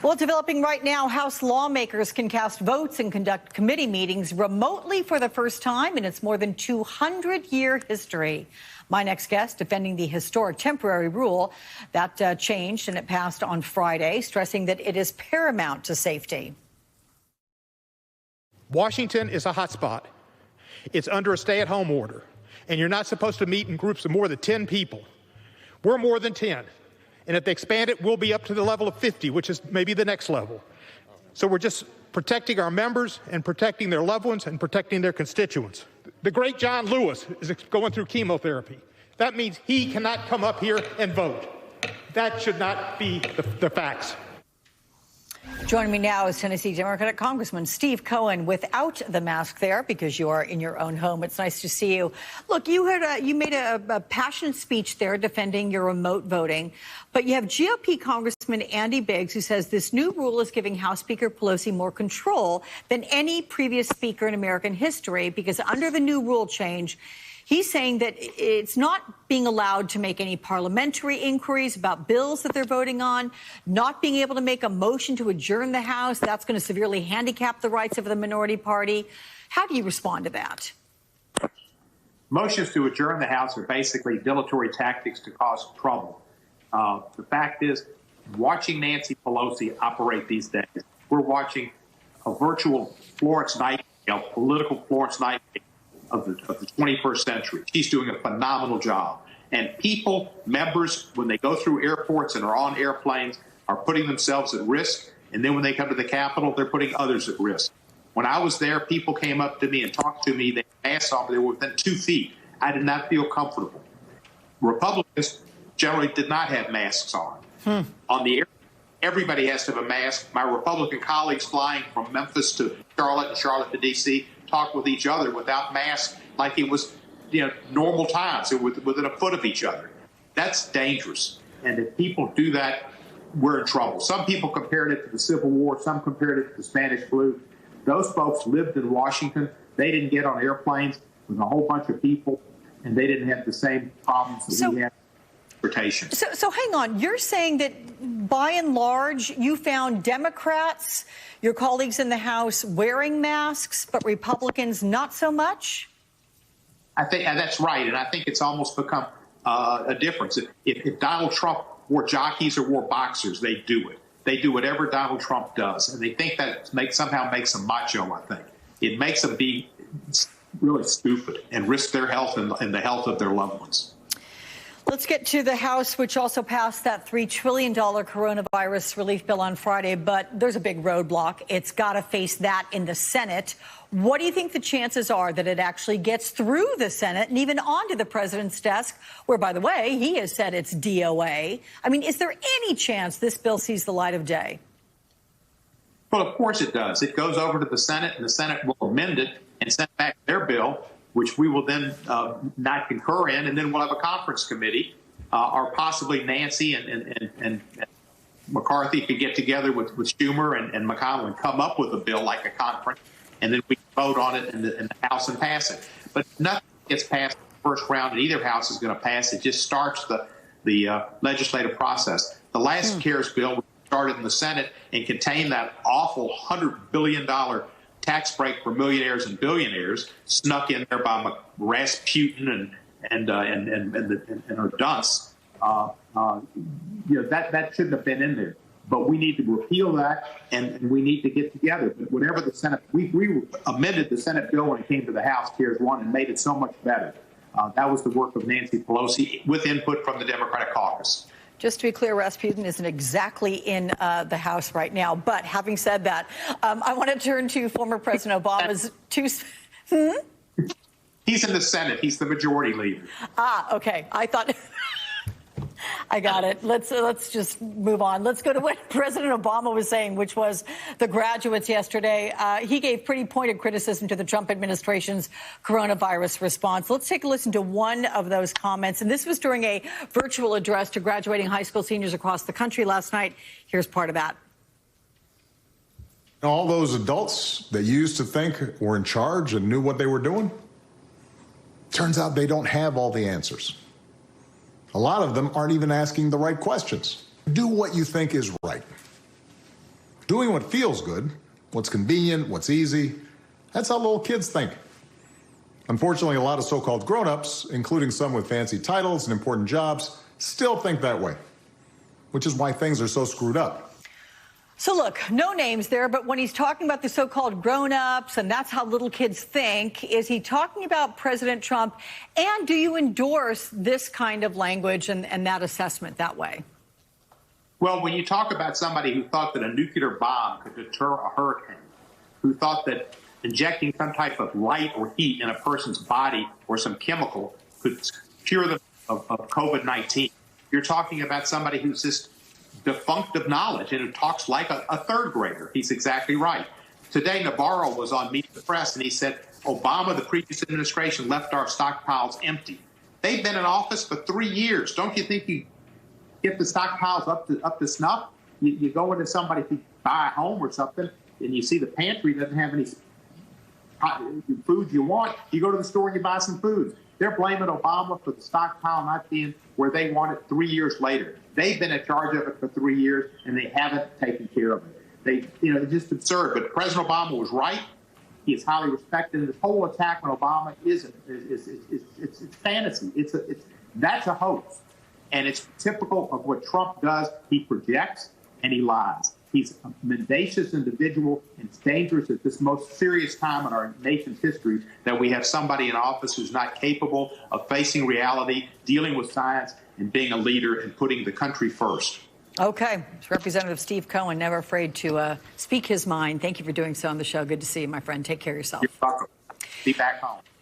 Well, developing right now, House lawmakers can cast votes and conduct committee meetings remotely for the first time in its more than 200-year history. My next guest defending the historic temporary rule that changed and it passed on Friday, stressing that it is paramount to safety. Washington is a hotspot. It's under a stay-at-home order, and you're not supposed to meet in groups of more than 10 people. We're more than 10. And if they expand it, we'll be up to the level of 50, which is maybe the next level. So we're just protecting our members and protecting their loved ones and protecting their constituents. The great John Lewis is going through chemotherapy. That means he cannot come up here and vote. That should not be the facts. Joining me now is Tennessee Democratic Congressman Steve Cohen without the mask there because you are in your own home. It's nice to see you. Look, you made a passionate speech there defending your remote voting, but you have GOP Congressman Andy Biggs who says this new rule is giving House Speaker Pelosi more control than any previous speaker in American history because under the new rule change, he's saying that it's not being allowed to make any parliamentary inquiries about bills that they're voting on, not being able to make a motion to adjourn the House. That's going to severely handicap the rights of the minority party. How do you respond to that? Motions to adjourn the House are basically dilatory tactics to cause trouble. The fact is, watching Nancy Pelosi operate these days, we're watching a virtual Florence Nightingale, political Florence Nightingale, of the 21st century. She's doing a phenomenal job. And people, members, when they go through airports and are on airplanes, are putting themselves at risk. And then when they come to the Capitol, they're putting others at risk. When I was there, people came up to me and talked to me. They had masks on, but they were within 2 feet. I did not feel comfortable. Republicans generally did not have masks on. On the air, everybody has to have a mask. My Republican colleagues flying from Memphis to Charlotte and Charlotte to D.C. talk with each other without masks like it was, normal times, within a foot of each other. That's dangerous. And if people do that, we're in trouble. Some people compared it to the Civil War. Some compared it to the Spanish flu. Those folks lived in Washington. They didn't get on airplanes with a whole bunch of people, and they didn't have the same problems that we had. So hang on. You're saying that by and large, you found Democrats, your colleagues in the House, wearing masks, but Republicans not so much? I think that's right. And I think it's almost become a difference. If Donald Trump wore jockeys or wore boxers, they do it. They do whatever Donald Trump does. And they think that somehow makes them macho, I think. It makes them be really stupid and risk their health and the health of their loved ones. Let's get to the House, which also passed that $3 trillion coronavirus relief bill on Friday. But there's a big roadblock. It's got to face that in the Senate. What do you think the chances are that it actually gets through the Senate and even onto the president's desk, where, by the way, he has said it's DOA? I mean, is there any chance this bill sees the light of day? Well, of course it does. It goes over to the Senate, and the Senate will amend it and send back their bill, which we will then not concur in, and then we'll have a conference committee, or possibly Nancy and McCarthy could get together with Schumer and McConnell and come up with a bill like a conference, and then we can vote on it in the House and pass it. But nothing gets passed in the first round, and either House is going to pass. It just starts the legislative process. The last CARES bill started in the Senate and contained that awful $100 billion tax break for millionaires and billionaires, snuck in there by Rasputin and her dunce. That shouldn't have been in there. But we need to repeal that, and we need to get together. But whenever the Senate, we amended the Senate bill when it came to the House, CARES 1, and made it so much better. That was the work of Nancy Pelosi with input from the Democratic caucus. Just to be clear, Rasputin isn't exactly in the House right now. But having said that, I want to turn to former President Obama's two... He's in the Senate. He's the majority leader. Okay. I thought... I got it. Let's just move on. Let's go to what President Obama was saying, which was the graduates yesterday. He gave pretty pointed criticism to the Trump administration's coronavirus response. Let's take a listen to one of those comments. And this was during a virtual address to graduating high school seniors across the country last night. Here's part of that. All those adults that you used to think were in charge and knew what they were doing, turns out they don't have all the answers. A lot of them aren't even asking the right questions. Do what you think is right. Doing what feels good, what's convenient, what's easy, that's how little kids think. Unfortunately, a lot of so-called grown-ups, including some with fancy titles and important jobs, still think that way, which is why things are so screwed up. So look, no names there, but when he's talking about the so-called grown-ups and that's how little kids think, is he talking about President Trump? And do you endorse this kind of language and that assessment that way? Well, when you talk about somebody who thought that a nuclear bomb could deter a hurricane, who thought that injecting some type of light or heat in a person's body or some chemical could cure them of COVID-19, you're talking about somebody who's just defunct of knowledge and who talks like a third grader. He's exactly right. Today, Navarro was on Meet the Press, and he said, Obama, the previous administration, left our stockpiles empty. They've been in office for 3 years. Don't you think you get the stockpiles up to snuff? You go into somebody to buy a home or something, and you see the pantry doesn't have any food you want. You go to the store and you buy some food. They're blaming Obama for the stockpile not being where they want it 3 years later. They've been in charge of it for 3 years, and they haven't taken care of it. It's just absurd. But President Obama was right. He is highly respected. And this whole attack on Obama is fantasy. That's a hoax. And it's typical of what Trump does. He projects and he lies. He's a mendacious individual, and it's dangerous at this most serious time in our nation's history that we have somebody in office who's not capable of facing reality, dealing with science, and being a leader and putting the country first. Okay. It's Representative Steve Cohen, never afraid to speak his mind. Thank you for doing so on the show. Good to see you, my friend. Take care of yourself. You're welcome. Be back home.